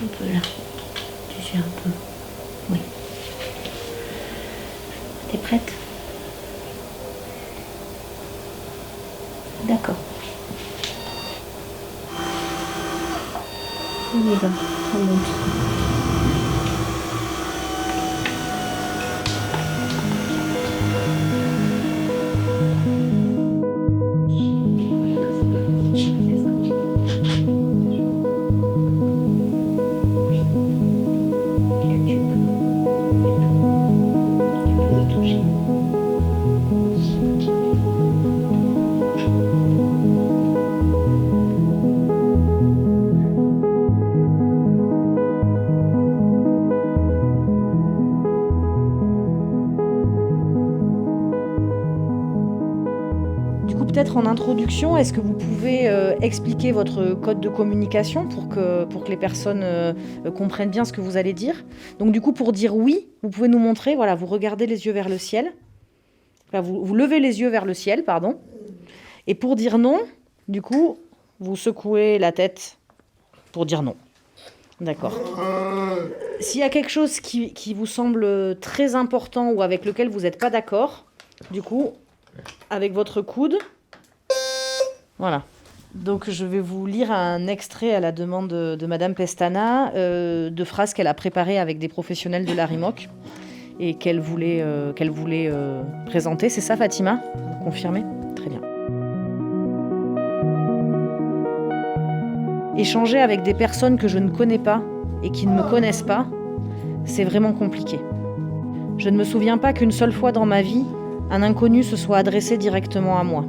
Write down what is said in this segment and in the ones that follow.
Un peu là. Tu gères un peu. Oui. T'es prête? D'accord. On y va. On monte. Peut-être en introduction, est-ce que vous pouvez expliquer votre code de communication pour que les personnes comprennent bien ce que vous allez dire? Donc du coup, pour dire oui, vous pouvez nous montrer, voilà, vous regardez les yeux vers le ciel. Enfin, vous levez les yeux vers le ciel, pardon. Et pour dire non, du coup, vous secouez la tête pour dire non. D'accord. S'il y a quelque chose qui vous semble très important ou avec lequel vous n'êtes pas d'accord, du coup, avec votre coude, voilà. Donc je vais vous lire un extrait à la demande de Madame Pestana, de phrases qu'elle a préparées avec des professionnels de la RIMOC et qu'elle voulait présenter. C'est ça, Fatima? Vous confirmez? Très bien. Échanger avec des personnes que je ne connais pas et qui ne me connaissent pas, c'est vraiment compliqué. Je ne me souviens pas qu'une seule fois dans ma vie, un inconnu se soit adressé directement à moi.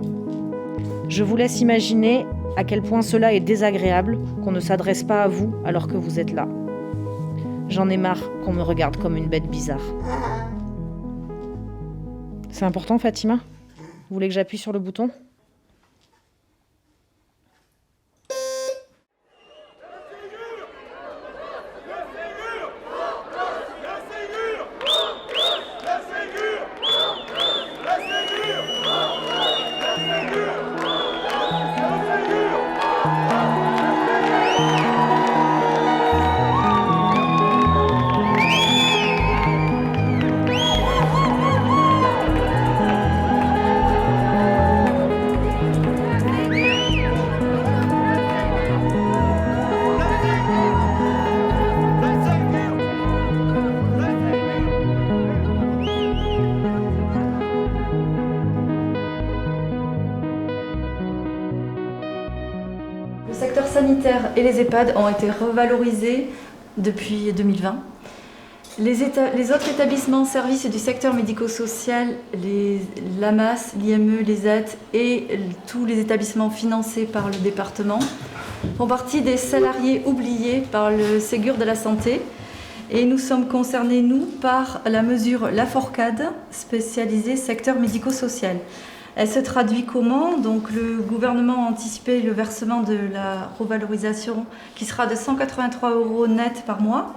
Je vous laisse imaginer à quel point cela est désagréable qu'on ne s'adresse pas à vous alors que vous êtes là. J'en ai marre qu'on me regarde comme une bête bizarre. C'est important, Fatima? Vous voulez que j'appuie sur le bouton? Le secteur sanitaire et les EHPAD ont été revalorisés depuis 2020. Les autres établissements services du secteur médico-social, l'AMAS, l'IME, les AT et tous les établissements financés par le département font partie des salariés oubliés par le Ségur de la Santé. Et nous sommes concernés, nous, par la mesure Laforcade, spécialisée secteur médico-social. Elle se traduit comment? Donc le gouvernement a anticipé le versement de la revalorisation qui sera de 183 € net par mois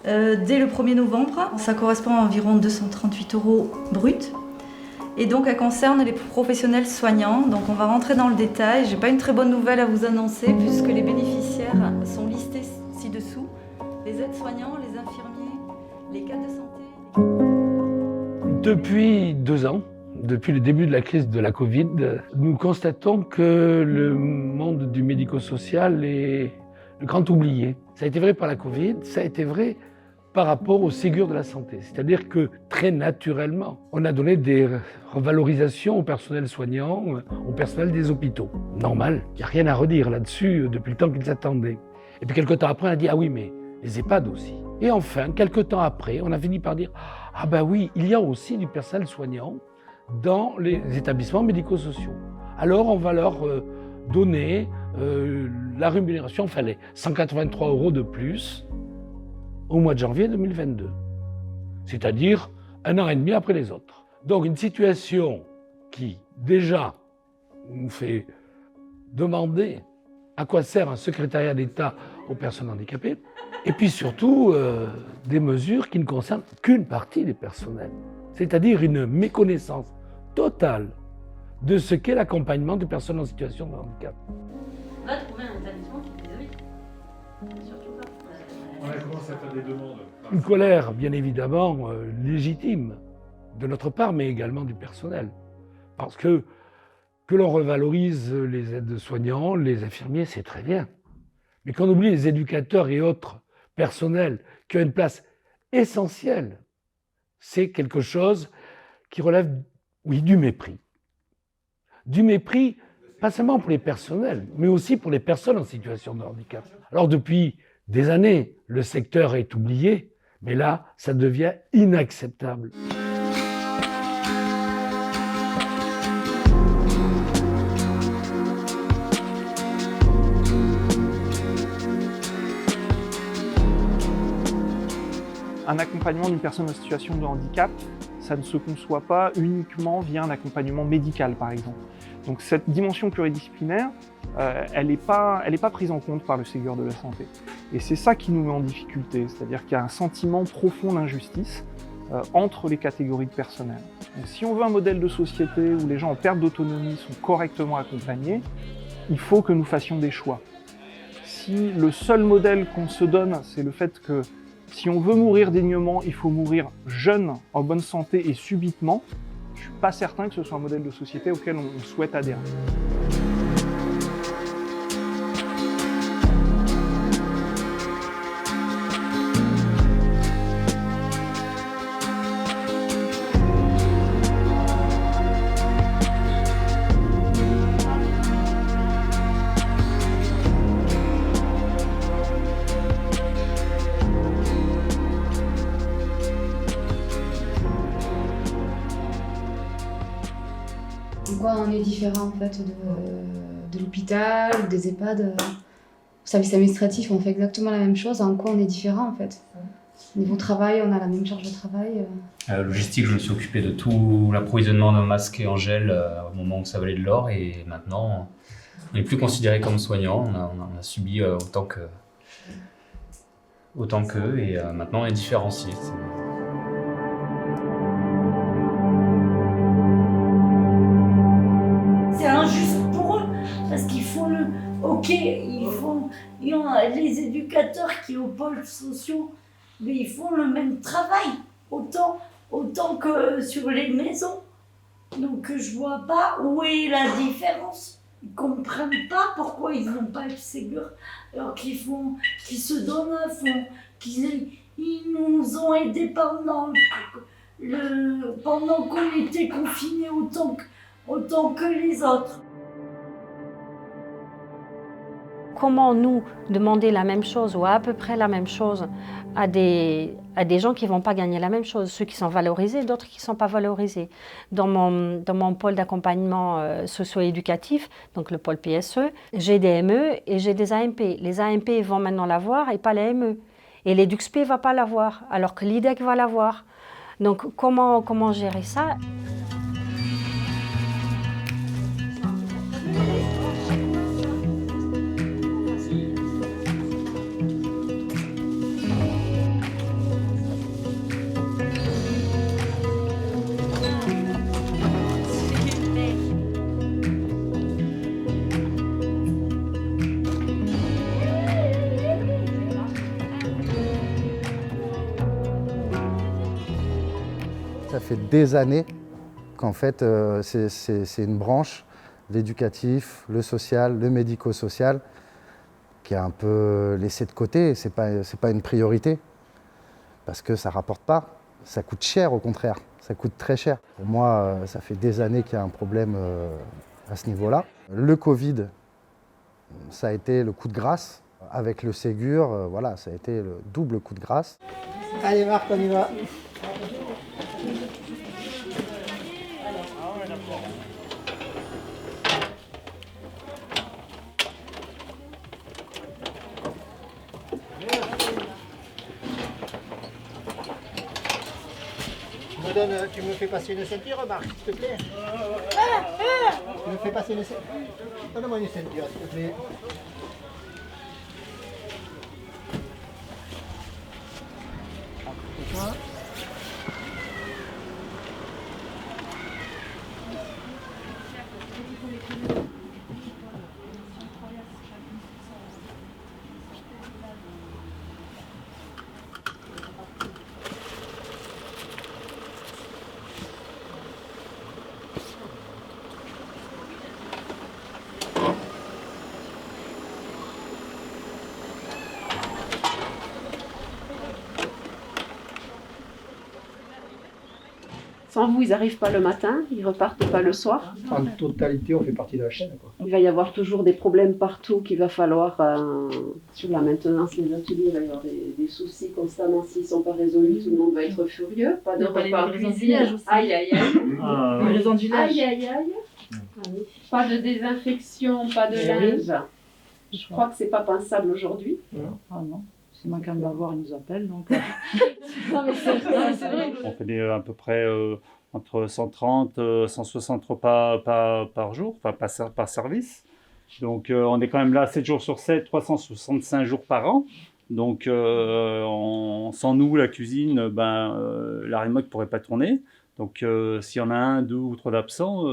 dès le 1er novembre. Ça correspond à environ 238 € brut. Et donc elle concerne les professionnels soignants. Donc on va rentrer dans le détail. Je n'ai pas une très bonne nouvelle à vous annoncer puisque les bénéficiaires sont listés ci-dessous. Les aides-soignants, les infirmiers, les cadres de santé. Depuis 2 ans, depuis le début de la crise de la Covid, nous constatons que le monde du médico-social est le grand oublié. Ça a été vrai par la Covid, ça a été vrai par rapport au Ségur de la santé. C'est-à-dire que très naturellement, on a donné des revalorisations au personnel soignant, au personnel des hôpitaux. Normal, il n'y a rien à redire là-dessus depuis le temps qu'ils attendaient. Et puis quelques temps après, on a dit « Ah oui, mais les EHPAD aussi ». Et enfin, quelques temps après, on a fini par dire « Ah ben oui, il y a aussi du personnel soignant dans les établissements médico-sociaux. Alors on va leur donner la rémunération, enfin les 183 € de plus au mois de janvier 2022. C'est-à-dire 1 an et demi après les autres. Donc une situation qui déjà nous fait demander à quoi sert un secrétariat d'État aux personnes handicapées, et puis surtout des mesures qui ne concernent qu'une partie des personnels. C'est-à-dire une méconnaissance totale de ce qu'est l'accompagnement des personnes en situation de handicap. On va trouver un établissement qui dise oui. Surtout pas. On a commencé à faire des demandes. Une colère, bien évidemment, légitime de notre part, mais également du personnel. Parce que l'on revalorise les aides-soignants, les infirmiers, c'est très bien. Mais qu'on oublie les éducateurs et autres personnels qui ont une place essentielle, c'est quelque chose qui relève, oui, du mépris. Du mépris, pas seulement pour les personnels, mais aussi pour les personnes en situation de handicap. Alors depuis des années, le secteur est oublié, mais là, ça devient inacceptable. Un accompagnement d'une personne en situation de handicap, ça ne se conçoit pas uniquement via un accompagnement médical, par exemple. Donc cette dimension pluridisciplinaire, elle n'est pas prise en compte par le Ségur de la santé. Et c'est ça qui nous met en difficulté, c'est-à-dire qu'il y a un sentiment profond d'injustice entre les catégories de personnel. Donc si on veut un modèle de société où les gens en perte d'autonomie sont correctement accompagnés, il faut que nous fassions des choix. Si le seul modèle qu'on se donne, c'est le fait que si on veut mourir dignement, il faut mourir jeune, en bonne santé et subitement, je ne suis pas certain que ce soit un modèle de société auquel on souhaite adhérer. En quoi on est différent en fait de l'hôpital ou des EHPAD au service administratif, on fait exactement la même chose. En quoi on est différent en fait? Niveau travail, on a la même charge de travail. Logistique, je me suis occupé de tout l'approvisionnement de masques et en gel au moment où ça valait de l'or, et maintenant on n'est plus considéré comme soignant, on a subi autant qu'eux, et maintenant on est différencié. C'est injuste pour eux, parce qu'ils font le... Ok, ils ont les éducateurs qui au pôle sociaux, mais ils font le même travail, autant que sur les maisons. Donc je vois pas où est la différence. Ils comprennent pas pourquoi ils n'ont pas le Ségur, alors qu'ils se donnent à fond, ils nous ont aidés pendant qu'on était confinés autant que les autres. Comment nous demander la même chose ou à peu près la même chose à des gens qui ne vont pas gagner la même chose, ceux qui sont valorisés, d'autres qui ne sont pas valorisés. Dans mon pôle d'accompagnement socio-éducatif, donc le pôle PSE, j'ai des ME et j'ai des AMP. Les AMP vont maintenant l'avoir et pas les ME. Et l'EDUXP ne va pas l'avoir, alors que l'IDEC va l'avoir. Donc comment gérer ça ? Ça fait des années qu'en fait c'est une branche, l'éducatif, le social, le médico-social, qui est un peu laissé de côté. C'est pas une priorité, parce que ça ne rapporte pas, ça coûte cher au contraire, ça coûte très cher. Pour moi, ça fait des années qu'il y a un problème à ce niveau-là. Le Covid, ça a été le coup de grâce. Avec le Ségur, voilà, ça a été le double coup de grâce. Allez Marc, on y va. Tu me fais passer une ceinture, Marc, s'il te plaît. Tu me fais passer une ceinture. Donne-moi une ceinture, s'il te plaît. Et toi ? Sans vous, ils n'arrivent pas le matin, ils repartent pas le soir. En totalité, on fait partie de la chaîne, quoi. Il va y avoir toujours des problèmes partout qu'il va falloir, sur la maintenance, les ateliers, il va y avoir des soucis constamment s'ils ne sont pas résolus, tout le monde va être furieux. Pas de repas cuisine. Aïe, aïe, aïe. Les ondulages. Aïe, aïe, aïe. Pas de désinfection, pas de linge. Je crois que c'est pas pensable aujourd'hui. Ah non, si quelqu'un va voir, il nous appelle. Donc, Non, mais c'est vrai. On fait à peu près entre 130 160 repas par jour, enfin par service. Donc on est quand même là 7 jours sur 7, 365 jours par an. Donc sans nous, la cuisine, la remote ne pourrait pas tourner. Donc s'il y en a 1, 2 ou 3 d'absents,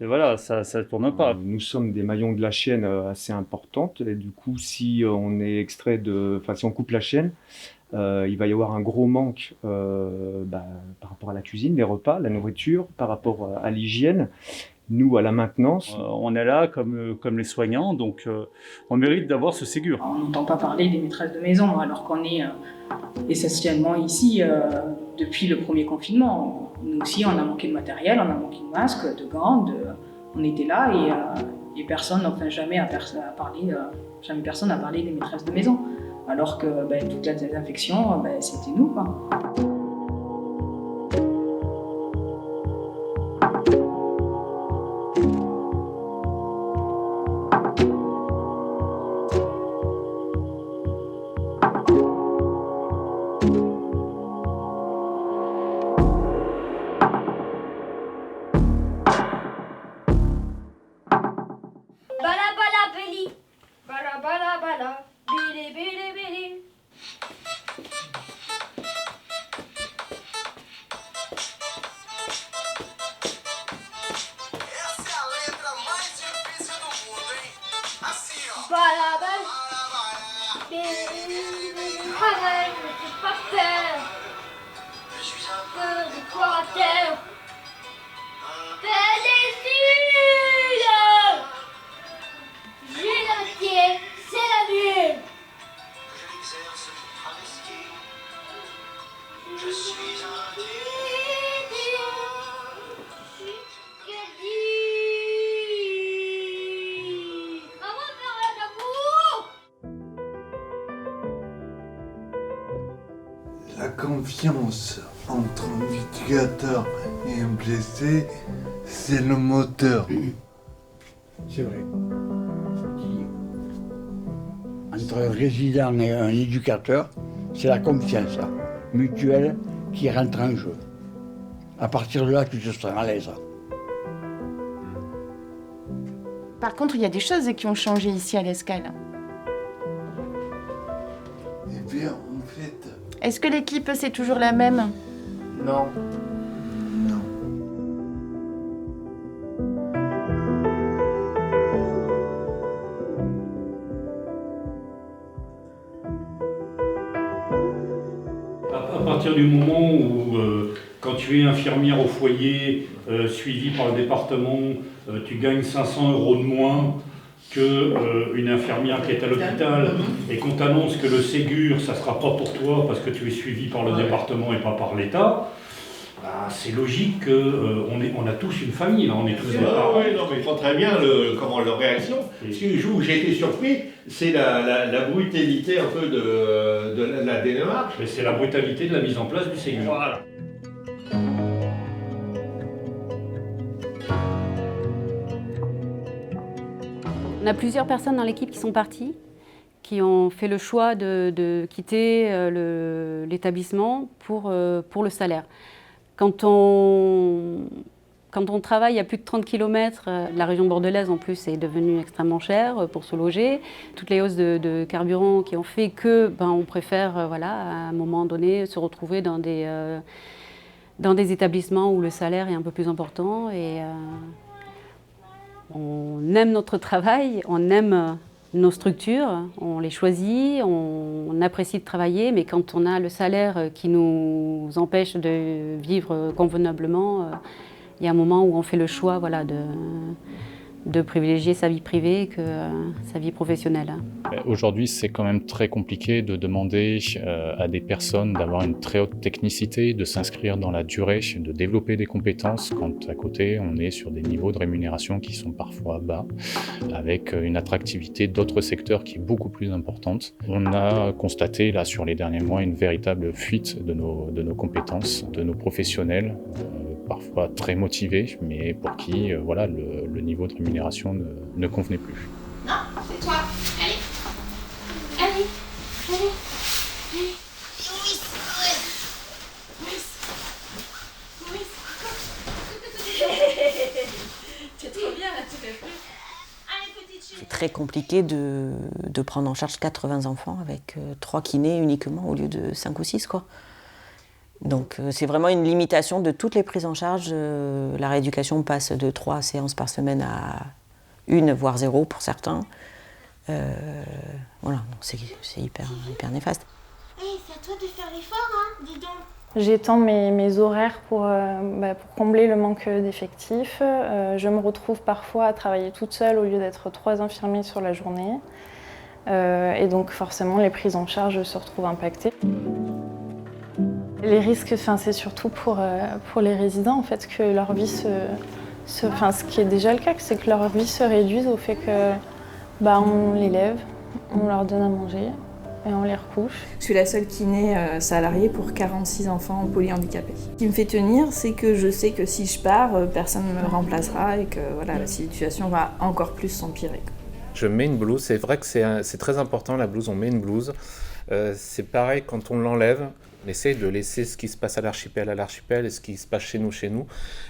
et voilà, ça ne tourne pas. Nous sommes des maillons de la chaîne assez importantes. Et du coup, si on est extrait si on coupe la chaîne, il va y avoir un gros manque par rapport à la cuisine, les repas, la nourriture, par rapport à l'hygiène. Nous, à la maintenance. On est là comme les soignants, donc on mérite d'avoir ce Ségur. On n'entend pas parler des maîtresses de maison, alors qu'on est essentiellement ici depuis le premier confinement. Nous aussi, on a manqué de matériel, on a manqué de masques, de gants, on était là et personne, enfin jamais personne n'a parlé des maîtresses de maison. Alors que toute la désinfection, c'était nous, quoi. La confiance entre un éducateur et un blessé, c'est le moteur. C'est vrai. Entre un résident et un éducateur, c'est la confiance mutuelle qui rentre en jeu. À partir de là, tu te sens à l'aise. Par contre, il y a des choses qui ont changé ici à l'Escale. Eh bien, en fait... Est-ce que l'équipe, c'est toujours la même? Non. Non. À partir du moment où, quand tu es infirmière au foyer, suivie par le département, tu gagnes 500 € de moins qu'une infirmière qui est à l'hôpital, et qu'on t'annonce que le Ségur, ça ne sera pas pour toi parce que tu es suivi par le département et pas par l'État, c'est logique qu'on a tous une famille, là, on est tous des parents. Oui, non, mais je vois très bien leur réaction. Ce que j'ai été surpris, c'est la brutalité un peu de la démarche. Mais c'est la brutalité de la mise en place du Ségur. Voilà. On a plusieurs personnes dans l'équipe qui sont parties, qui ont fait le choix de quitter l'établissement pour le salaire. Quand on travaille à plus de 30 km, la région bordelaise en plus est devenue extrêmement chère pour se loger. Toutes les hausses de carburant qui ont fait que on préfère à un moment donné se retrouver dans des établissements où le salaire est un peu plus important. Et on aime notre travail, on aime nos structures, on les choisit, on apprécie de travailler, mais quand on a le salaire qui nous empêche de vivre convenablement, il y a un moment où on fait le choix de privilégier sa vie privée que sa vie professionnelle. Aujourd'hui, c'est quand même très compliqué de demander à des personnes d'avoir une très haute technicité, de s'inscrire dans la durée, de développer des compétences, quand à côté, on est sur des niveaux de rémunération qui sont parfois bas, avec une attractivité d'autres secteurs qui est beaucoup plus importante. On a constaté, là, sur les derniers mois, une véritable fuite de nos compétences, de nos professionnels, parfois très motivés, mais pour qui voilà, le niveau de rémunération ne convenait plus. Non, c'est toi. Allez. Allez. Allez. Allez. Oui. Oui. Tu es trop bien là, tu fais plus. C'est très compliqué de prendre en charge 80 enfants avec 3 kinés uniquement au lieu de 5 ou 6, quoi. Donc c'est vraiment une limitation de toutes les prises en charge. La rééducation passe de 3 séances par semaine à 1, voire 0 pour certains. Voilà, c'est hyper néfaste. Hey, c'est à toi de faire l'effort, hein, dis donc. J'étends mes horaires pour combler le manque d'effectifs. Je me retrouve parfois à travailler toute seule au lieu d'être 3 infirmiers sur la journée. Et donc forcément, les prises en charge se retrouvent impactées. Les risques, c'est surtout pour les résidents, en fait, que leur vie ce qui est déjà le cas, c'est que leur vie se réduise au fait que on les lève, on leur donne à manger et on les recouche. Je suis la seule kiné salariée pour 46 enfants polyhandicapés. Ce qui me fait tenir, c'est que je sais que si je pars, personne ne me remplacera et que voilà, la situation va encore plus s'empirer. Je mets une blouse, c'est vrai que c'est très important la blouse, on met une blouse. C'est pareil quand on l'enlève. On essaie de laisser ce qui se passe à l'archipel et ce qui se passe chez nous.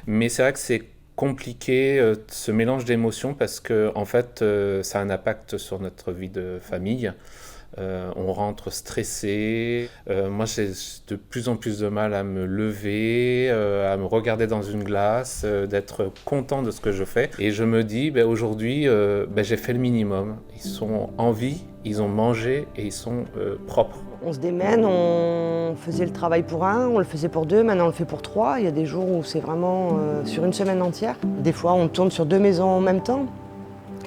Mais c'est vrai que c'est compliqué ce mélange d'émotions parce que en fait, ça a un impact sur notre vie de famille. On rentre stressé. Moi, j'ai de plus en plus de mal à me lever, à me regarder dans une glace, d'être content de ce que je fais. Et je me dis, aujourd'hui, j'ai fait le minimum. Ils sont en vie, ils ont mangé et ils sont propres. On se démène, on faisait le travail pour 1, on le faisait pour 2, maintenant on le fait pour 3. Il y a des jours où c'est vraiment sur une semaine entière. Des fois, on tourne sur 2 maisons en même temps.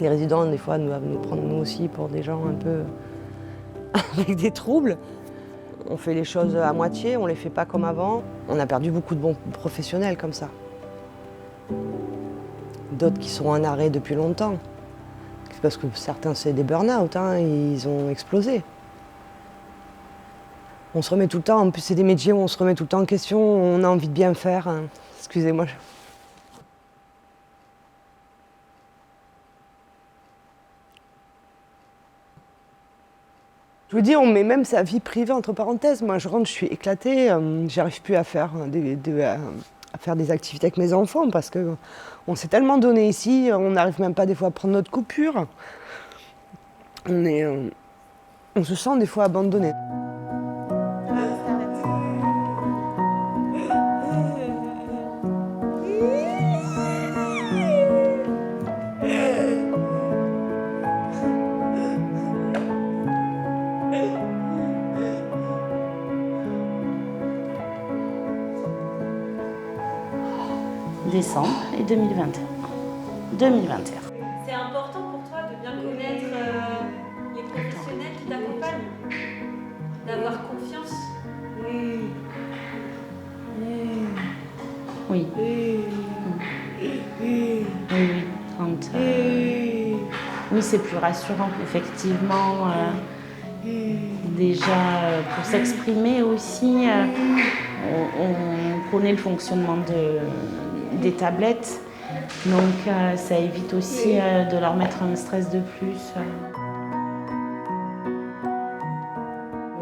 Les résidents, des fois, doivent nous prendre nous aussi pour des gens un peu avec des troubles. On fait les choses à moitié, on les fait pas comme avant. On a perdu beaucoup de bons professionnels comme ça. D'autres qui sont en arrêt depuis longtemps. C'est parce que certains, c'est des burn-out, ils ont explosé. On se remet tout le temps, en plus c'est des métiers où on se remet tout le temps en question, on a envie de bien faire. Excusez-moi. Je vous dis, on met même sa vie privée entre parenthèses. Moi, je rentre, je suis éclatée, j'arrive plus à faire des activités avec mes enfants parce qu'on s'est tellement donné ici, on n'arrive même pas des fois à prendre notre coupure. On se sent des fois abandonné. Décembre et 2021. C'est important pour toi de bien connaître les professionnels qui t'accompagnent, d'avoir confiance. Oui. Oui, c'est plus rassurant, effectivement. Déjà, pour s'exprimer aussi, on connaît le fonctionnement des tablettes, donc ça évite aussi de leur mettre un stress de plus.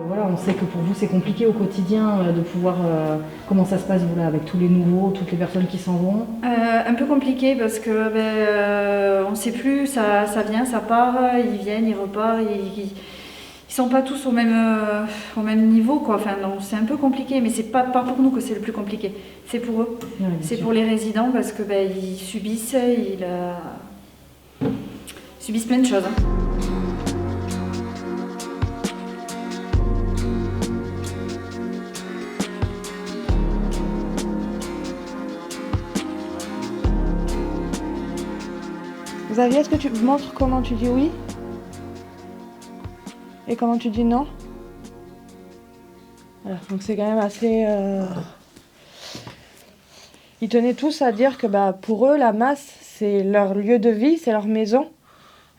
Voilà, on sait que pour vous c'est compliqué au quotidien de pouvoir... comment ça se passe vous là, avec tous les nouveaux, toutes les personnes qui s'en vont? Un peu compliqué parce que on ne sait plus, ça vient, ça part, ils viennent, ils repartent, ils sont pas tous au même niveau, quoi. Enfin, non, c'est un peu compliqué, mais c'est pas pour nous que c'est le plus compliqué. C'est pour eux, ouais, c'est pour les résidents parce que ils subissent, subissent plein de choses. Xavier, est-ce que tu me montres comment tu dis oui? Et comment tu dis non? Voilà, donc c'est quand même assez... Ils tenaient tous à dire que pour eux, la masse, c'est leur lieu de vie, c'est leur maison.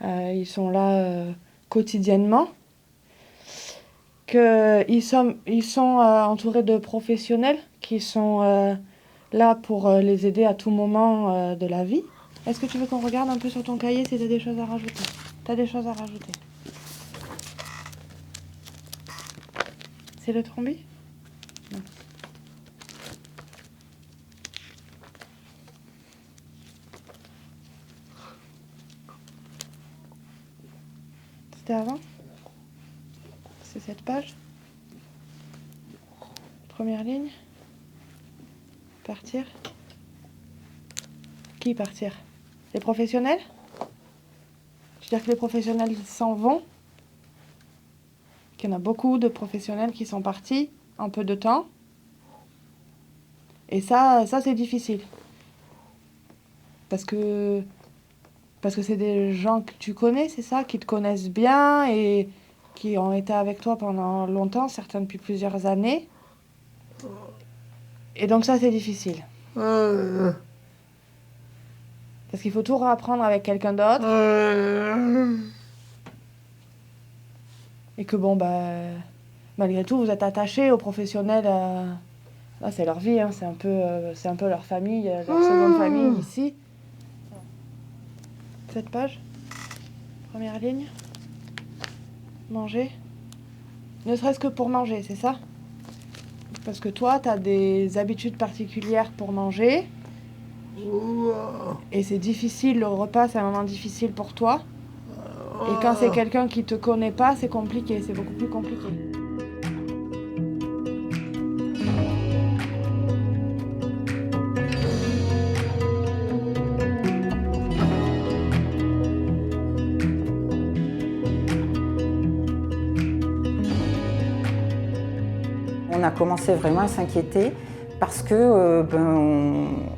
Ils sont là quotidiennement. Qu'ils sont entourés de professionnels qui sont là pour les aider à tout moment de la vie. Est-ce que tu veux qu'on regarde un peu sur ton cahier si tu as des choses à rajouter? Tu as des choses à rajouter? C'est le trombi? Non. C'était avant? C'est cette page? Première ligne? Partir? Qui partir? Les professionnels? Tu veux dire que les professionnels s'en vont? Qu'il y en a beaucoup de professionnels qui sont partis en peu de temps. Et ça c'est difficile. Parce que c'est des gens que tu connais, c'est ça, qui te connaissent bien et qui ont été avec toi pendant longtemps, certains depuis plusieurs années. Et donc ça, c'est difficile. Parce qu'il faut tout réapprendre avec quelqu'un d'autre. Et que malgré tout, vous êtes attachés aux professionnels. Là, c'est leur vie, hein, c'est un peu leur famille, leur seconde famille ici. Cette page, première ligne. Manger. Ne serait-ce que pour manger, c'est ça? Parce que toi, tu as des habitudes particulières pour manger. Et c'est difficile, le repas, c'est un moment difficile pour toi. Et quand c'est quelqu'un qui te connaît pas, c'est compliqué, c'est beaucoup plus compliqué. On a commencé vraiment à s'inquiéter parce que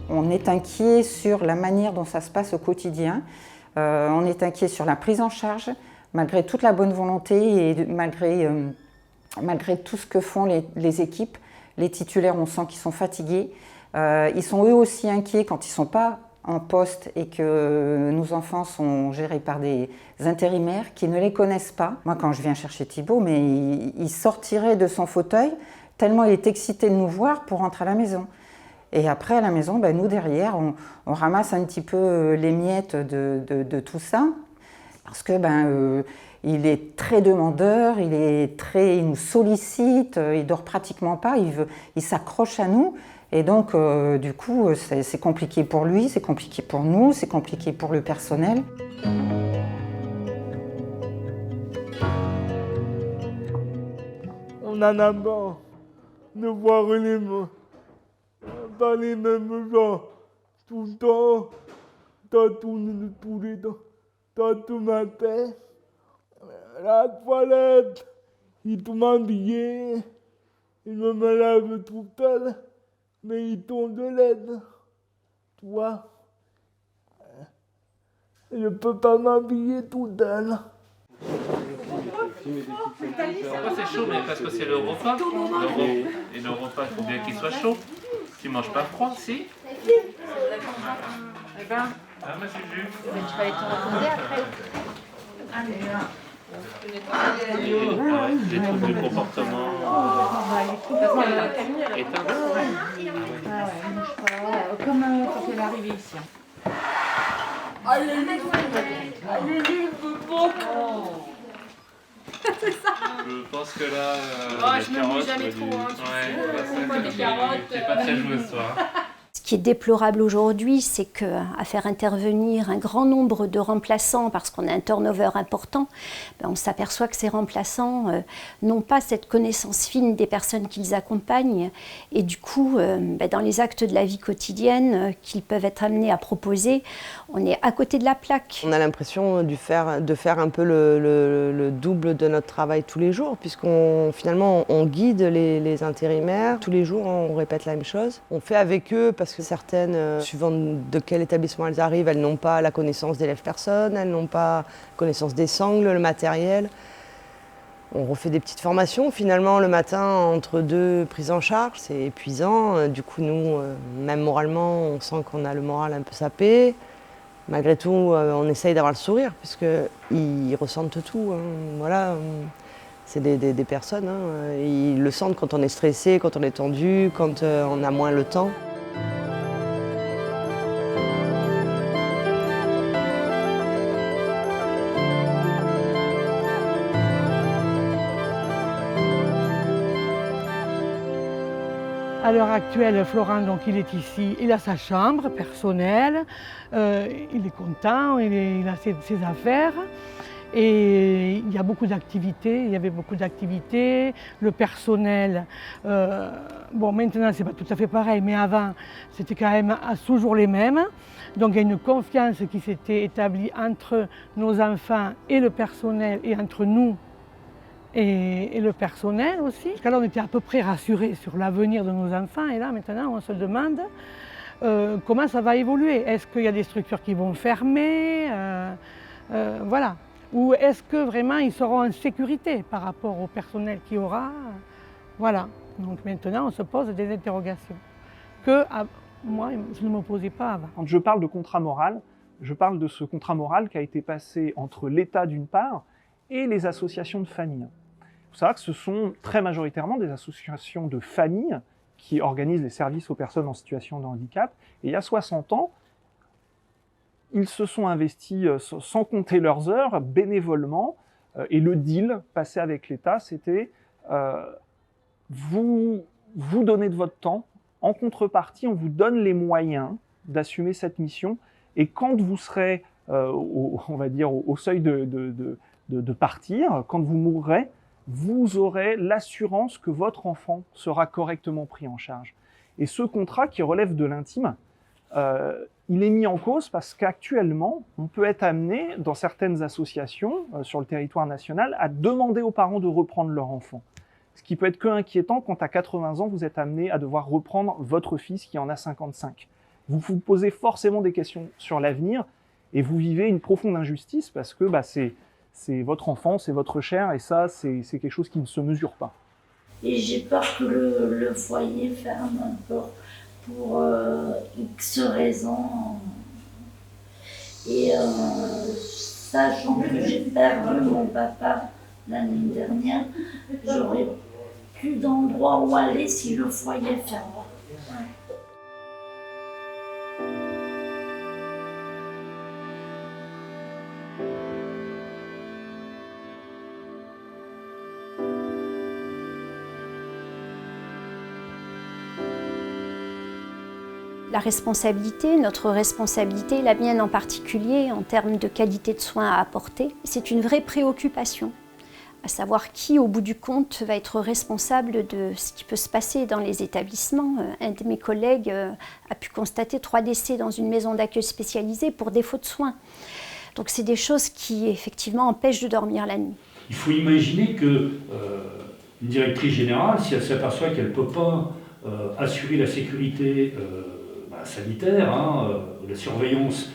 on est inquiet sur la manière dont ça se passe au quotidien. On est inquiet sur la prise en charge, malgré toute la bonne volonté et malgré tout ce que font les équipes. Les titulaires, on sent qu'ils sont fatigués. Ils sont eux aussi inquiets quand ils ne sont pas en poste et que nos enfants sont gérés par des intérimaires qui ne les connaissent pas. Moi, quand je viens chercher Thibaut, mais il sortirait de son fauteuil tellement il est excité de nous voir pour rentrer à la maison. Et après, à la maison, nous, derrière, on ramasse un petit peu les miettes de tout ça, parce que il est très demandeur, il nous sollicite, il dort pratiquement pas, il s'accroche à nous. Et donc, du coup, c'est compliqué pour lui, c'est compliqué pour nous, c'est compliqué pour le personnel. On en a marre de voir pas les mêmes gens tout le temps. Tous les temps. T'as tout matin. La toilette, ils tout m'habillent. Ils me lavent tout seul. Mais ils tombent de l'aide. Toi, je peux pas m'habiller tout seul. Pourquoi c'est chaud? Mais parce que c'est le repas. Et le repas, il faut bien qu'il soit chaud. Tu manges pas froid, si? Eh ben, monsieur Jules. Tu vas aller te reposer après. Allez, là. Les troubles du comportement. Comme quand elle est arrivée ici. Allez, C'est ça. Je pense que là, je me mouille jamais trop. Des carottes. C'est pas très joué ce soir. Ce qui est déplorable aujourd'hui, c'est qu'à faire intervenir un grand nombre de remplaçants, parce qu'on a un turnover important, on s'aperçoit que ces remplaçants n'ont pas cette connaissance fine des personnes qu'ils accompagnent. Et du coup, dans les actes de la vie quotidienne qu'ils peuvent être amenés à proposer, on est à côté de la plaque. On a l'impression de faire un peu le double de notre travail tous les jours, puisqu'on finalement on guide les intérimaires. Tous les jours, on répète la même chose. On fait avec eux parce que certaines, suivant de quel établissement elles arrivent, elles n'ont pas la connaissance d'élèves personnes, elles n'ont pas connaissance des sangles, le matériel. On refait des petites formations finalement le matin entre 2 prises en charge, c'est épuisant. Du coup nous, même moralement, on sent qu'on a le moral un peu sapé. Malgré tout, on essaye d'avoir le sourire puisqu'ils ressentent tout. Voilà, c'est des personnes, ils le sentent quand on est stressé, quand on est tendu, quand on a moins le temps. À l'heure actuelle, Florent, donc, il est ici, il a sa chambre personnelle, il est content, il a ses affaires. Et il y a beaucoup d'activités, il y avait beaucoup d'activités. Le personnel, bon maintenant c'est pas tout à fait pareil, mais avant c'était quand même toujours les mêmes. Donc il y a une confiance qui s'était établie entre nos enfants et le personnel et entre nous et le personnel aussi. Alors on était à peu près rassurés sur l'avenir de nos enfants et là maintenant on se demande comment ça va évoluer. Est-ce qu'il y a des structures qui vont fermer voilà. Ou est-ce que vraiment ils seront en sécurité par rapport au personnel qu'il y aura? Voilà. Donc maintenant on se pose des interrogations que moi je ne me posais pas avant. Quand je parle de contrat moral, je parle de ce contrat moral qui a été passé entre l'État d'une part et les associations de familles. Il faut savoir que ce sont très majoritairement des associations de familles qui organisent les services aux personnes en situation de handicap. Et il y a 60 ans, ils se sont investis, sans compter leurs heures, bénévolement. Et le deal passé avec l'État, c'était vous donnez de votre temps. En contrepartie, on vous donne les moyens d'assumer cette mission. Et quand vous serez, on va dire, au seuil de partir, quand vous mourrez, vous aurez l'assurance que votre enfant sera correctement pris en charge. Et ce contrat qui relève de l'intime, il est mis en cause parce qu'actuellement, on peut être amené, dans certaines associations sur le territoire national, à demander aux parents de reprendre leur enfant. Ce qui peut être que inquiétant quand à 80 ans, vous êtes amené à devoir reprendre votre fils qui en a 55. Vous vous posez forcément des questions sur l'avenir et vous vivez une profonde injustice parce que c'est votre enfant, c'est votre chair et ça, c'est quelque chose qui ne se mesure pas. Et j'ai peur que le foyer ferme un peu pour X raisons. Et sachant que j'ai perdu mon papa l'année dernière, j'aurais plus d'endroit où aller si le foyer ferme. La responsabilité, notre responsabilité, la mienne en particulier, en termes de qualité de soins à apporter, c'est une vraie préoccupation. À savoir qui, au bout du compte, va être responsable de ce qui peut se passer dans les établissements. Un de mes collègues a pu constater 3 décès dans une maison d'accueil spécialisée pour défaut de soins. Donc c'est des choses qui, effectivement, empêchent de dormir la nuit. Il faut imaginer qu'une directrice générale, si elle s'aperçoit qu'elle ne peut pas assurer la sécurité sanitaire, la surveillance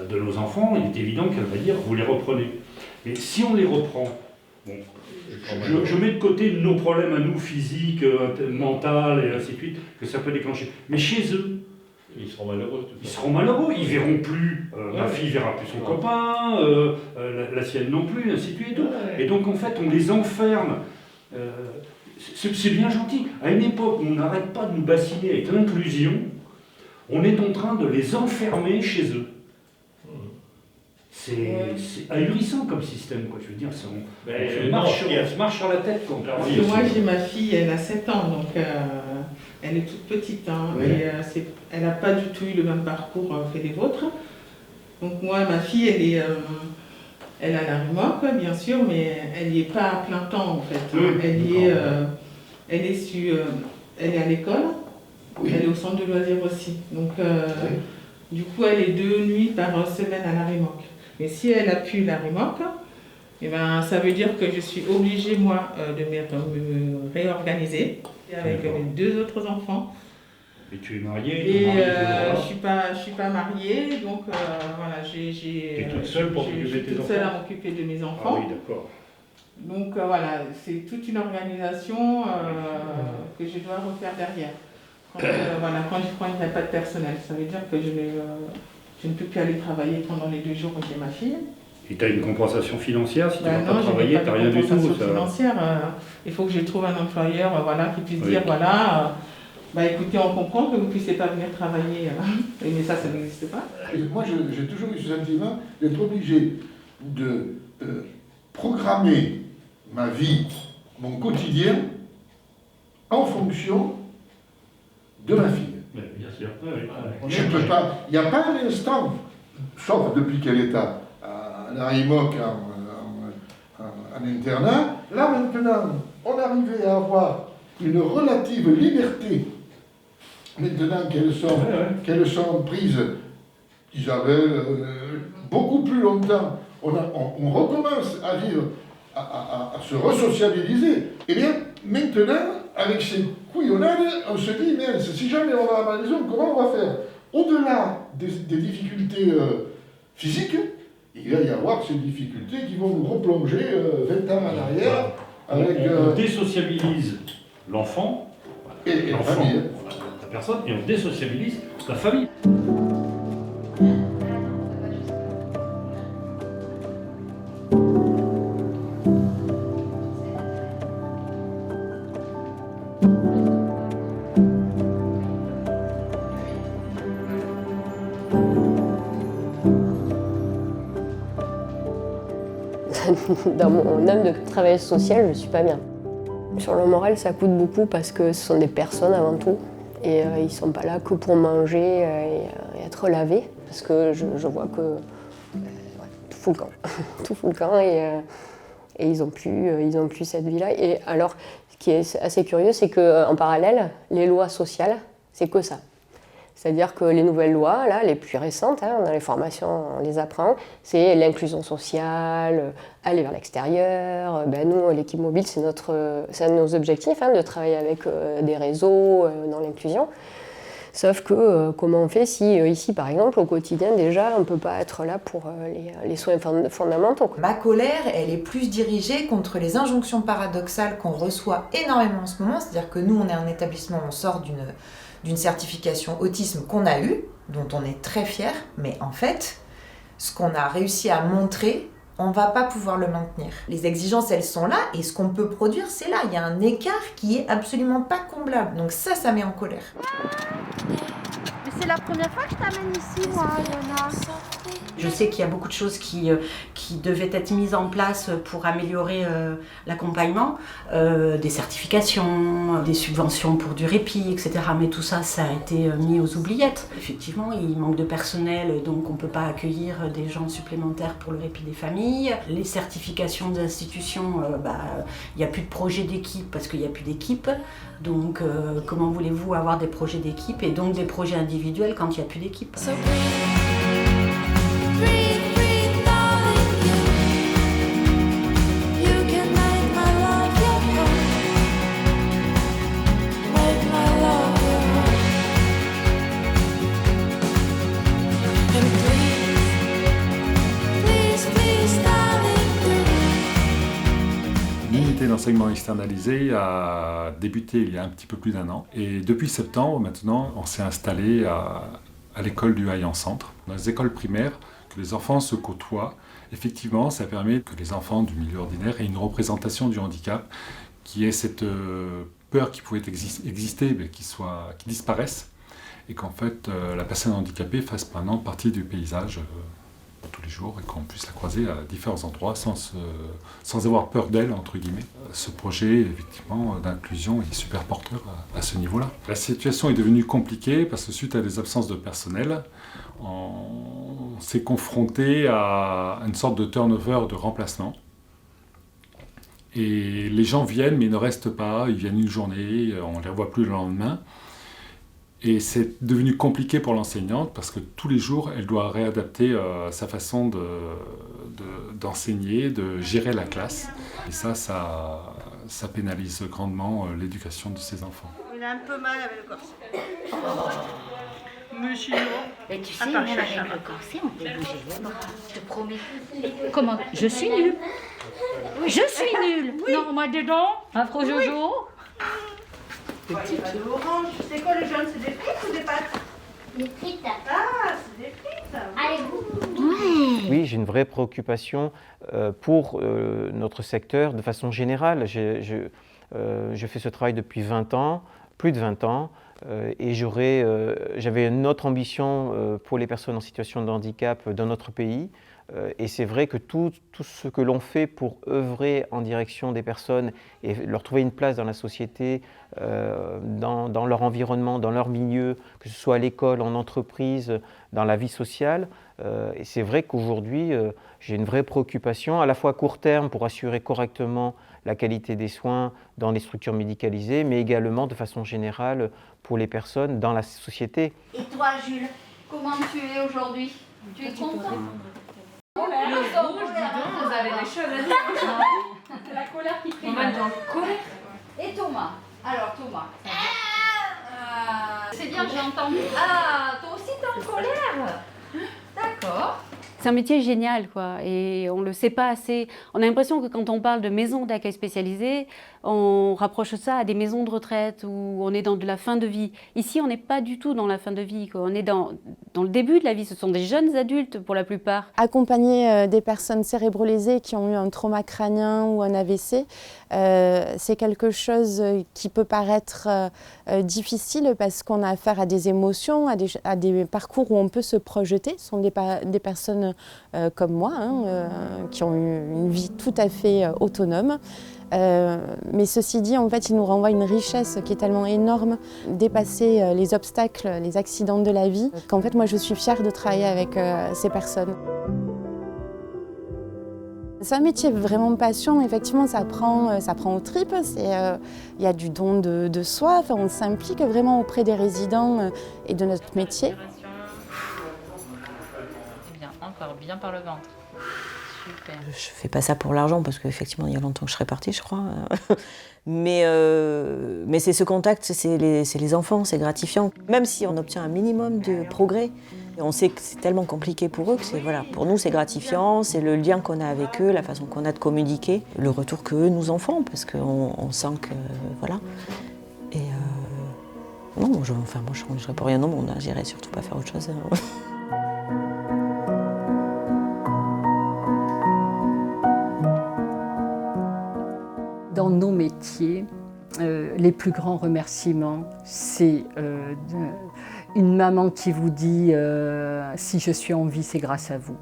de nos enfants, il est évident qu'elle va dire « vous les reprenez ». Mais si on les reprend, bon, je mets de côté nos problèmes à nous, physiques, mentaux et ainsi de suite, que ça peut déclencher. Mais chez eux, ils seront malheureux. Ils seront malheureux, ils verront plus, ma fille verra plus son copain, la sienne non plus, ainsi de suite. Et donc en fait, on les enferme. C'est bien gentil. À une époque où on n'arrête pas de nous bassiner avec l'inclusion, on est en train de les enfermer chez eux. C'est ahurissant comme système, quoi. Je veux dire, on marche sur la tête. Parce que moi, j'ai ma fille, elle a 7 ans, donc elle est toute petite. Et, elle n'a pas du tout eu le même parcours que les vôtres. Donc moi, ma fille, elle a la remorque, bien sûr, mais elle n'y est pas à plein temps, en fait. Elle est à l'école, elle est au centre de loisirs aussi. Donc, du coup, elle est 2 nuits par semaine à la remorque. Mais si elle a pu la remorque, eh ben, ça veut dire que je suis obligée, moi, de me réorganiser avec mes 2 autres enfants. Et tu es mariée? Et je suis pas mariée, donc voilà, Tu es toute seule pour t'occuper de tes enfants? Je suis toute seule à m'occuper de mes enfants. Ah oui, d'accord. Donc voilà, c'est toute une organisation que je dois refaire derrière. Quand il n'y a pas de personnel, ça veut dire que je ne peux plus aller travailler pendant les 2 jours où j'ai ma fille. Et tu as une compensation financière si tu ne vas pas Non, travailler, tu n'as rien du tout. Financière, il faut que je trouve un employeur qui puisse dire écoutez, on comprend que vous ne puissiez pas venir travailler, mais ça n'existe pas. Moi, j'ai toujours eu ce sentiment d'être obligé de programmer ma vie, mon quotidien, en fonction de ma fille. Bien sûr. Je ne peux pas, il n'y a pas un instant, sauf depuis qu'elle est à l'AIMOC en internat, là maintenant, on arrivait à avoir une relative liberté. Maintenant qu'elles sont prises, Isabelle, beaucoup plus longtemps, on recommence à vivre, à se resociabiliser. Eh bien, maintenant, avec ces couillonnades, on se dit, mais si jamais on va à la maison, comment on va faire? Au-delà des difficultés physiques, il va y avoir ces difficultés qui vont nous replonger 20 ans en arrière. On désociabilise l'enfant et la famille. La personne, et on désociabilise la famille. Dans mon âme de travailleuse sociale, je ne suis pas bien. Sur le moral, ça coûte beaucoup parce que ce sont des personnes avant tout. Et ils ne sont pas là que pour manger et être lavés. Parce que je vois que tout fout le camp. Tout fout le camp et ils n'ont plus cette vie-là. Et alors, ce qui est assez curieux, c'est qu'en parallèle, les lois sociales, c'est que ça. C'est-à-dire que les nouvelles lois, là, les plus récentes, dans les formations, on les apprend, c'est l'inclusion sociale, aller vers l'extérieur. Nous, l'équipe mobile, c'est un de nos objectifs, de travailler avec des réseaux dans l'inclusion. Sauf que, comment on fait si, ici, par exemple, au quotidien, déjà, on ne peut pas être là pour les soins fondamentaux. Ma colère, elle est plus dirigée contre les injonctions paradoxales qu'on reçoit énormément en ce moment. C'est-à-dire que nous, on est un établissement, on sort d'une certification autisme qu'on a eue, dont on est très fiers, mais en fait, ce qu'on a réussi à montrer, on ne va pas pouvoir le maintenir. Les exigences, elles sont là, et ce qu'on peut produire, c'est là. Il y a un écart qui est absolument pas comblable. Donc ça met en colère. Mais c'est la première fois que je t'amène ici, moi, Léona. Je sais qu'il y a beaucoup de choses qui devaient être mises en place pour améliorer l'accompagnement, des certifications, des subventions pour du répit, etc. Mais tout ça, ça a été mis aux oubliettes. Effectivement, il manque de personnel, donc on ne peut pas accueillir des gens supplémentaires pour le répit des familles. Les certifications des institutions, il n'y a plus de projet d'équipe parce qu'il n'y a plus d'équipe. Donc comment voulez-vous avoir des projets d'équipe et donc des projets individuels quand il n'y a plus d'équipe? L'unité d'enseignement externalisé a débuté il y a un petit peu plus d'1 an. Et depuis septembre, maintenant, on s'est installé à l'école du Haillan-Centre. Dans les écoles primaires, que les enfants se côtoient, effectivement, ça permet que les enfants du milieu ordinaire aient une représentation du handicap, qui est cette peur qui pouvait exister, mais qui disparaisse, et qu'en fait, la personne handicapée fasse maintenant partie du paysage tous les jours et qu'on puisse la croiser à différents endroits sans avoir peur d'elle, entre guillemets. Ce projet, effectivement, d'inclusion est super porteur à ce niveau-là. La situation est devenue compliquée parce que suite à des absences de personnel, on s'est confronté à une sorte de turnover de remplacement. Et les gens viennent mais ils ne restent pas, ils viennent une journée, on ne les revoit plus le lendemain. Et c'est devenu compliqué pour l'enseignante parce que tous les jours, elle doit réadapter sa façon d'enseigner, de gérer la classe. Et ça pénalise grandement l'éducation de ses enfants. a un peu mal avec le corset. Monsieur. Et tu sais, même avec le corset, on peut bouger les bras. Je te promets. Comment? Je suis nulle. Oui. Je suis nulle. Oui. Non, moi dedans. Afro Jojo. Petit. Orange. C'est quoi le jaune? C'est des frites ou des pâtes? Des frites. Ah, c'est des frites. Allez, vous. Oui, j'ai une vraie préoccupation pour notre secteur de façon générale. Je fais ce travail depuis 20 ans, plus de 20 ans, et j'avais une autre ambition pour les personnes en situation de handicap dans notre pays. Et c'est vrai que tout ce que l'on fait pour œuvrer en direction des personnes et leur trouver une place dans la société, dans leur environnement, dans leur milieu, que ce soit à l'école, en entreprise, dans la vie sociale, et c'est vrai qu'aujourd'hui, j'ai une vraie préoccupation, à la fois à court terme pour assurer correctement la qualité des soins dans les structures médicalisées, mais également de façon générale pour les personnes dans la société. Et toi, Jules, comment tu es aujourd'hui? Tu es content? Le rouge, dis donc, vous avez des cheveux. C'est la colère qui prime. On va être dans le colère. Et Thomas? Alors, Thomas. C'est bien, j'ai entendu. Ah, toi aussi t'es en colère? D'accord. C'est un métier génial, quoi, et on ne le sait pas assez. On a l'impression que quand on parle de maisons d'accueil spécialisées, on rapproche ça à des maisons de retraite où on est dans de la fin de vie. Ici, on n'est pas du tout dans la fin de vie, quoi. On est dans le début de la vie. Ce sont des jeunes adultes pour la plupart. Accompagner des personnes cérébrolésées qui ont eu un trauma crânien ou un AVC, c'est quelque chose qui peut paraître difficile parce qu'on a affaire à des émotions, à des parcours où on peut se projeter. Ce sont des personnes comme moi, qui ont eu une vie tout à fait autonome. Mais ceci dit, en fait, il nous renvoie une richesse qui est tellement énorme, dépasser les obstacles, les accidents de la vie, qu'en fait, moi, je suis fière de travailler avec ces personnes. C'est un métier vraiment passion, effectivement, ça prend aux tripes, il y a du don de soi, enfin, on s'implique vraiment auprès des résidents et de notre métier. Bien, encore bien par le ventre. Super. Je fais pas ça pour l'argent parce qu'effectivement il y a longtemps que je serais partie, je crois. Mais c'est ce contact, c'est les enfants, c'est gratifiant. Même si on obtient un minimum de progrès, on sait que c'est tellement compliqué pour eux que voilà, pour nous c'est gratifiant, c'est le lien qu'on a avec eux, la façon qu'on a de communiquer, le retour qu'eux nous en font parce qu'on sent que voilà. Et non, moi je ne changerais pour rien au monde, j'irais surtout pas faire autre chose. Dans nos métiers, les plus grands remerciements, c'est une maman qui vous dit si je suis en vie, c'est grâce à vous.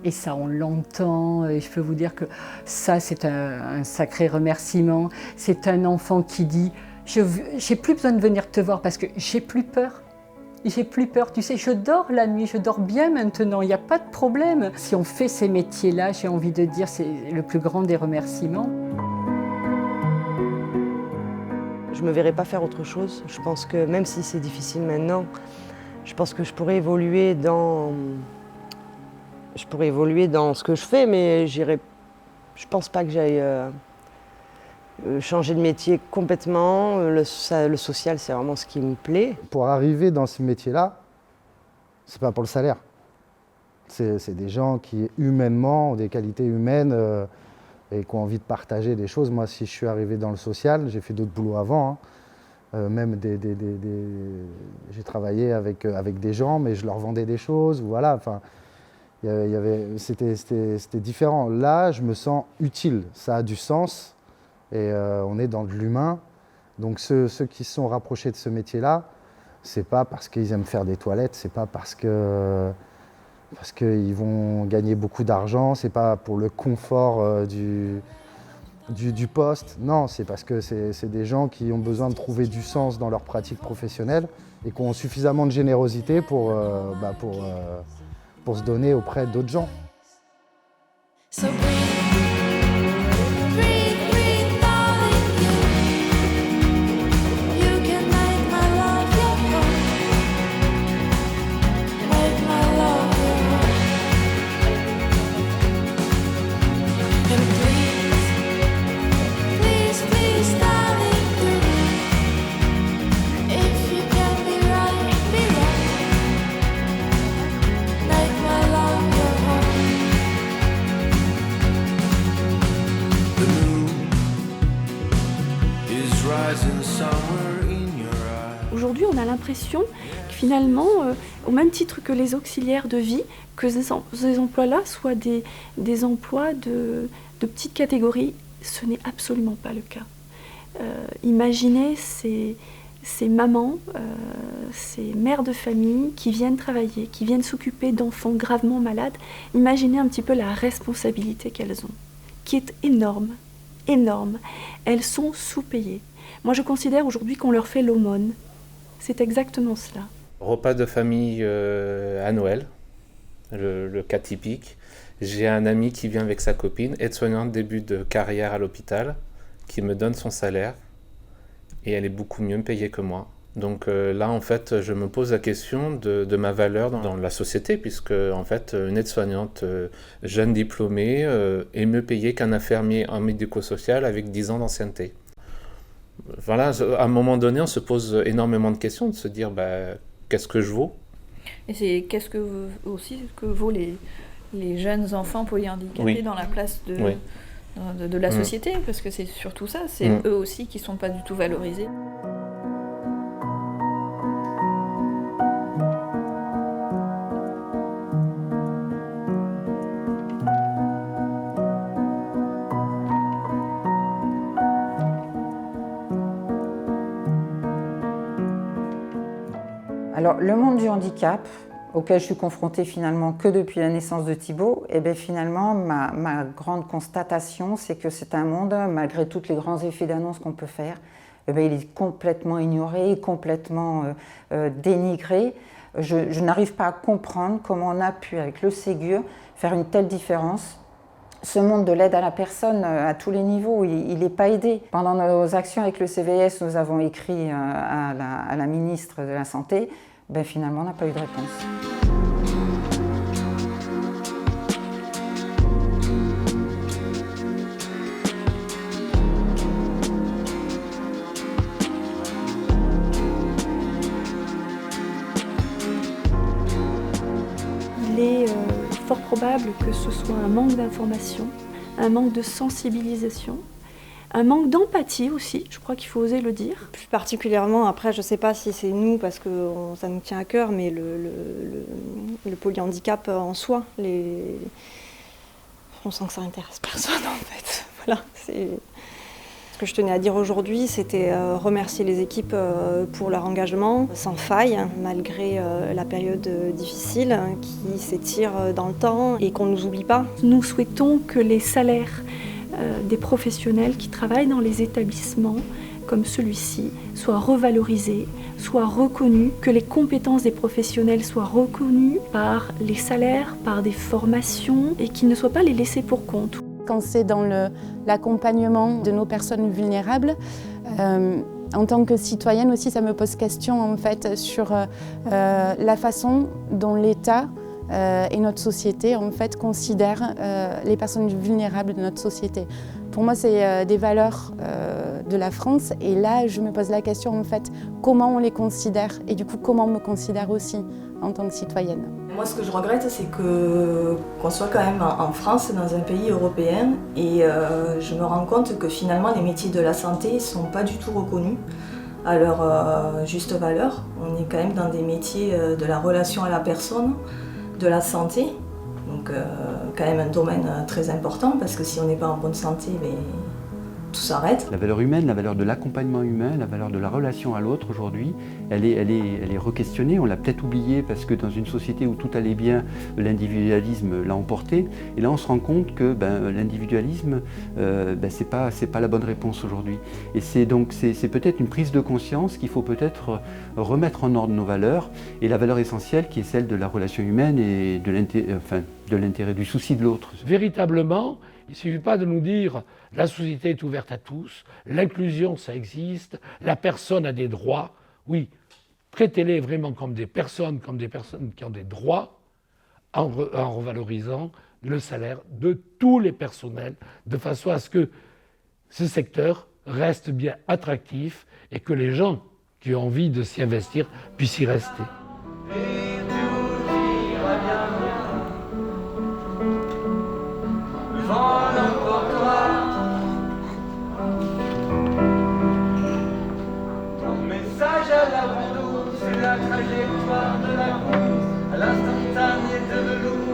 Et ça, on l'entend, et je peux vous dire que ça, c'est un sacré remerciement. C'est un enfant qui dit j'ai plus besoin de venir te voir parce que j'ai plus peur. J'ai plus peur, tu sais, je dors la nuit, je dors bien maintenant, il n'y a pas de problème. Si on fait ces métiers-là, j'ai envie de dire, c'est le plus grand des remerciements. Je ne me verrais pas faire autre chose. Je pense que même si c'est difficile maintenant, je pense que je pourrais évoluer dans ce que je fais, mais je ne pense pas que j'aille changer de métier complètement. Le social, c'est vraiment ce qui me plaît. Pour arriver dans ce métier-là, c'est pas pour le salaire. C'est des gens qui, humainement, ont des qualités humaines et qui ont envie de partager des choses. Moi, si je suis arrivé dans le social, j'ai fait d'autres boulots avant. Même j'ai travaillé avec des gens, mais je leur vendais des choses. Voilà, enfin, c'était différent. Là, je me sens utile. Ça a du sens. Et on est dans de l'humain. Donc ceux qui se sont rapprochés de ce métier-là, c'est pas parce qu'ils aiment faire des toilettes, c'est pas parce qu'ils vont gagner beaucoup d'argent, c'est pas pour le confort du poste. Non, c'est parce que c'est des gens qui ont besoin de trouver du sens dans leur pratique professionnelle et qui ont suffisamment de générosité pour se donner auprès d'autres gens. l'impression que finalement, au même titre que les auxiliaires de vie, que ces emplois-là soient des emplois de petite catégorie. Ce n'est absolument pas le cas. Imaginez ces mamans, ces mères de famille qui viennent travailler, qui viennent s'occuper d'enfants gravement malades. Imaginez un petit peu la responsabilité qu'elles ont, qui est énorme, énorme. Elles sont sous-payées. Moi, je considère aujourd'hui qu'on leur fait l'aumône. C'est exactement cela. Repas de famille à Noël, le cas typique. J'ai un ami qui vient avec sa copine, aide-soignante début de carrière à l'hôpital, qui me donne son salaire et elle est beaucoup mieux payée que moi. Donc là, en fait, je me pose la question de ma valeur dans la société, puisque en fait, une aide-soignante jeune diplômée est mieux payée qu'un infirmier en médico-social avec 10 ans d'ancienneté. Voilà, à un moment donné, on se pose énormément de questions, de se dire qu'est-ce que je vaux ? Et c'est qu'est-ce que vaut les jeunes enfants polyhandicapés dans la place de la société, parce que c'est surtout ça, c'est eux aussi qui ne sont pas du tout valorisés. Alors, le monde du handicap, auquel je suis confrontée finalement que depuis la naissance de Thibaut, et bien finalement, ma grande constatation, c'est que c'est un monde, malgré tous les grands effets d'annonce qu'on peut faire, et bien il est complètement ignoré, complètement dénigré. Je n'arrive pas à comprendre comment on a pu, avec le Ségur, faire une telle différence. Ce monde de l'aide à la personne, à tous les niveaux, il n'est pas aidé. Pendant nos actions avec le CVS, nous avons écrit à la ministre de la Santé. Ben finalement, on n'a pas eu de réponse. Il est fort probable que ce soit un manque d'information, un manque de sensibilisation, un manque d'empathie aussi, je crois qu'il faut oser le dire. Plus particulièrement, après je ne sais pas si c'est nous parce que ça nous tient à cœur, mais le polyhandicap en soi, on sent que ça n'intéresse personne en fait. Voilà, ce que je tenais à dire aujourd'hui, c'était remercier les équipes pour leur engagement sans faille, malgré la période difficile qui s'étire dans le temps et qu'on ne nous oublie pas. Nous souhaitons que les salaires des professionnels qui travaillent dans les établissements comme celui-ci soient revalorisés, soient reconnus, que les compétences des professionnels soient reconnues par les salaires, par des formations et qu'ils ne soient pas les laissés pour compte. Quand c'est dans l'accompagnement de nos personnes vulnérables, en tant que citoyenne aussi, ça me pose question en fait sur la façon dont l'État et notre société en fait considèrent les personnes vulnérables de notre société. Pour moi, c'est des valeurs de la France et là, je me pose la question en fait, comment on les considère et du coup, comment on me considère aussi en tant que citoyenne. Moi, ce que je regrette, c'est qu'on soit quand même en France, dans un pays européen, et je me rends compte que finalement, les métiers de la santé ne sont pas du tout reconnus à leur juste valeur. On est quand même dans des métiers de la relation à la personne, de la santé, donc quand même un domaine très important, parce que si on n'est pas en bonne santé, tout s'arrête. La valeur humaine, la valeur de l'accompagnement humain, la valeur de la relation à l'autre aujourd'hui, elle est re-questionnée. On l'a peut-être oubliée parce que dans une société où tout allait bien, l'individualisme l'a emporté. Et là, on se rend compte que l'individualisme, c'est pas la bonne réponse aujourd'hui. Et c'est peut-être une prise de conscience qu'il faut peut-être remettre en ordre nos valeurs et la valeur essentielle qui est celle de la relation humaine et de l'intérêt, du souci de l'autre. Véritablement, il ne suffit pas de nous dire la société est ouverte à tous, l'inclusion ça existe, la personne a des droits. Oui, traitez-les vraiment comme des personnes qui ont des droits en revalorisant le salaire de tous les personnels de façon à ce que ce secteur reste bien attractif et que les gens qui ont envie de s'y investir puissent y rester. Ton message à la douce trajectoire de la course, à l'instantané de velours.